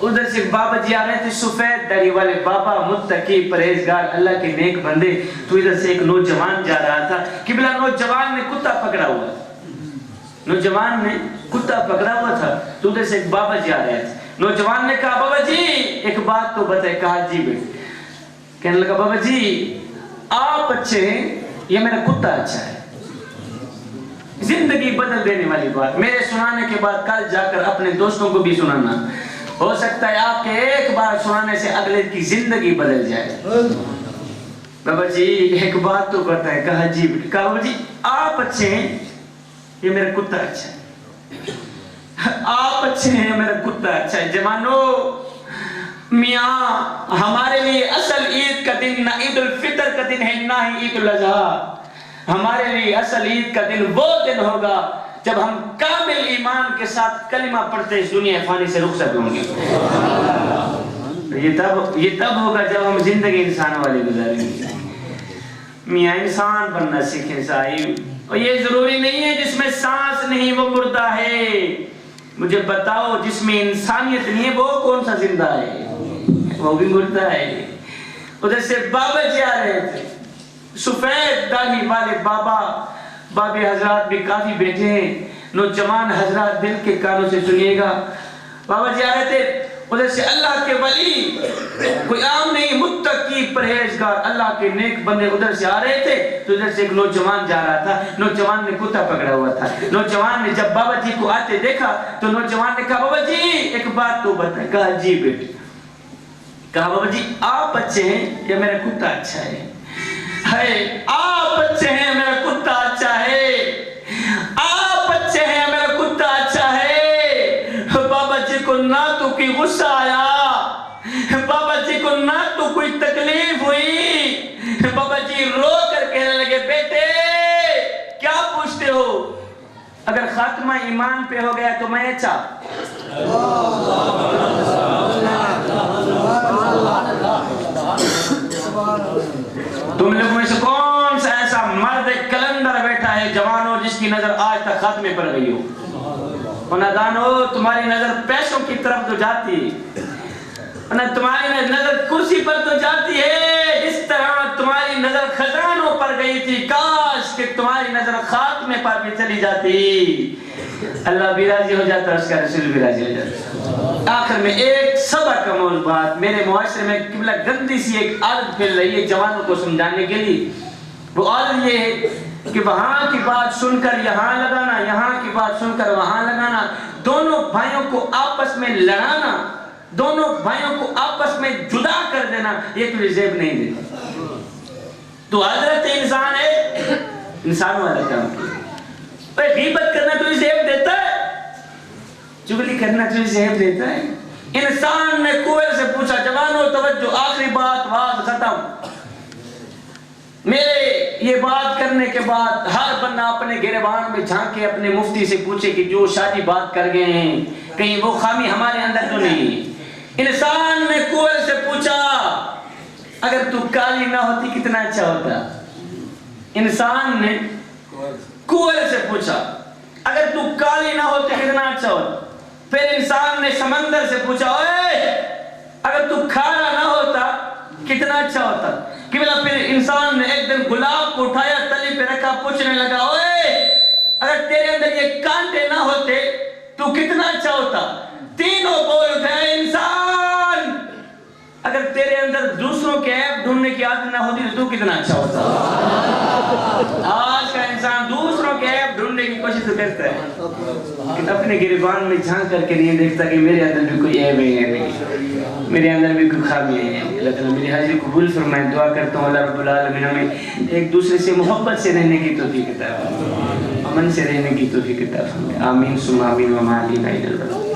ادھر سے ایک بابا جی آ رہے تھے، سفید داڑھی والے بابا، متقی پرہیزگار اللہ کے نیک بندے، تو ادھر سے ایک نوجوان جا رہا تھا، قبلہ نوجوان نے کتا پکڑا ہوا تھا، نوجوان نے کتا پکڑا ہوا تھا، تو ادھر سے ایک بابا جی آ رہے تھے، نوجوان نے کہا بابا جی ایک بات تو بتائے، کہا جی بیٹے، کہنے لگا بابا جی آپ اچھے ہیں یا میرا کتا اچھا ہے؟ زندگی بدل دینے والی بات، میرے سنانے کے بعد کل جا کر اپنے دوستوں کو بھی سنانا، ہو سکتا ہے آپ کے ایک بار سنانے سے اگلے کی زندگی بدل جائے۔ بابا جی ایک بات تو بتائے، کہا جی بیٹے، کہا بابا جی آپ اچھے ہیں یہ میرا کتا اچھا ہے؟ آپ اچھے ہیں میرا کتا اچھا ہے۔ جوانو میاں ہمارے لیے اصل عید کا دن نہ عید الفطر کا دن ہے نہ ہی عید الاضحیٰ، ہمارے لیے اصل عید کا دن وہ دن ہوگا جب ہم کامل ایمان کے ساتھ کلمہ پڑھتے اس دنیا فانی سے رخصت ہوں گے۔ یہ تب ہوگا جب ہم زندگی انسانوں والی گزاریں گے۔ میاں انسان بننا سیکھیں صاحب، اور یہ ضروری نہیں ہے جس میں سانس نہیں وہ مردہ ہے، مجھے بتاؤ جس میں انسانیت نہیں ہے وہ کون سا زندہ ہے؟ وہ بھی مردہ ہے۔ ادھر سے بابا جی آ رہے تھے، سفید داڑھی والے بابے حضرات بھی کافی بیٹھے ہیں، نوجوان حضرات دل کے کانوں سے سنیے گا. بابا جی آ رہے تھے ادھر سے، اللہ کے ولی، کوئی عام نہیں، متقی پرہیزگار اللہ کے نیک بندے ادھر سے آ رہے تھے. تو ادھر سے ایک نوجوان جا رہا تھا، نوجوان نے کتا پکڑا ہوا تھا. نوجوان نے جب بابا جی کو آتے دیکھا تو نوجوان نے کہا بابا جی ایک بات تو بتائیں. کہا جی بیٹے. کہا بابا جی آپ اچھے ہیں یا میرا کتا اچھا ہے؟ آپ اچھے ہیں میرا کتا اچھا ہے، آپ اچھے ہیں میرا کتا اچھا ہے. بابا جی کو نہ تو کوئی غصہ آیا، بابا جی کو نہ تو کوئی تکلیف ہوئی. بابا جی رو کر کہنے لگے بیٹے کیا پوچھتے ہو؟ اگر خاتمہ ایمان پہ ہو گیا تو میں اچھا. تم لوگوں میں سے کون سا ایسا مرد کلندر بیٹھا ہے جوانوں جس کی نظر آج تک خاتمے پر گئی ہو؟ نادانو تمہاری نظر پیسوں کی طرف تو جاتی ہے، تمہاری نظر کرسی پر تو جاتی ہے، جس طرح تمہاری نظر خزانوں پر گئی تھی. کاش کہ تمہاری نظر خاتمے پر بھی چلی جاتی. اللہ بھی راضی ہو جاتا، اس کا رسول بھی راضی ہو جاتا. آخر میں ایک صبر کا مول بات، میرے معاشرے میں قبلہ گندی سی ایک عادت پھیل رہی ہے جوانوں کو سمجھانے کے لیے. وہ عادت یہ ہے کہ وہاں کی بات سن کر یہاں لگانا، یہاں کی بات سن کر وہاں لگانا، دونوں بھائیوں کو آپس میں لڑانا، دونوں بھائیوں کو آپس میں جدا کر دینا. یہ تجھے زیب نہیں دیتا. تو حضرت انسان ہے، انسان والا کام کیا. غیبت کرنا تجھے زیب دیتا ہے، چغلی کرنا تجھے زیب دیتا ہے. انسان نے کوئل سے پوچھا جوانو توجہ، آخری بات، بات ختم. میرے یہ بات کرنے کے بعد ہر بندہ اپنے گریبان میں جھانکے اپنے مفتی سے پوچھے کہ جو شادی بات کر گئے ہیں کہیں وہ خامی ہمارے اندر تو نہیں. انسان نے کوئل سے پوچھا اگر تو کالی نہ ہوتی کتنا اچھا ہوتا. انسان نے کوئل سے پوچھا اگر تو کالی نہ ہوتی کتنا اچھا ہوتا. پھر انسان نے سمندر سے پوچھا اگر تو کھارا نہ ہوتا کتنا اچھا ہوتا. کہ بلا پھر انسان نے ایک دن گلاب کو اٹھایا، تلی پہ رکھا، پوچھنے لگا اگر تیرے اندر یہ کانٹے نہ ہوتے تو کتنا اچھا ہوتا. تینوں بول اٹھے انسان اگر تیرے اندر دوسروں کے عیب ڈھونڈنے کی عادت نہ ہوتی تو کتنا اچھا ہوتا. آج کا انسان دوسروں کے عیب ڈھونڈنے کی کوشش تو کرتا ہے لیکن اپنے گریبان میں جھانک کر کے نہیں دیکھتا کہ میرے اندر بھی کوئی عیب ہے، میرے اندر بھی کوئی خامی ہے. اللہ تعالیٰ میری حاضری قبول فرمائے. دعا کرتا ہوں اللہ رب العالمین ہمیں ایک دوسرے سے محبت سے رہنے کی توفیق عطا فرمائے، امن سے رہنے کی توفیق عطا فرمائے. آمین ثم آمین وما علینا الا البلاغ.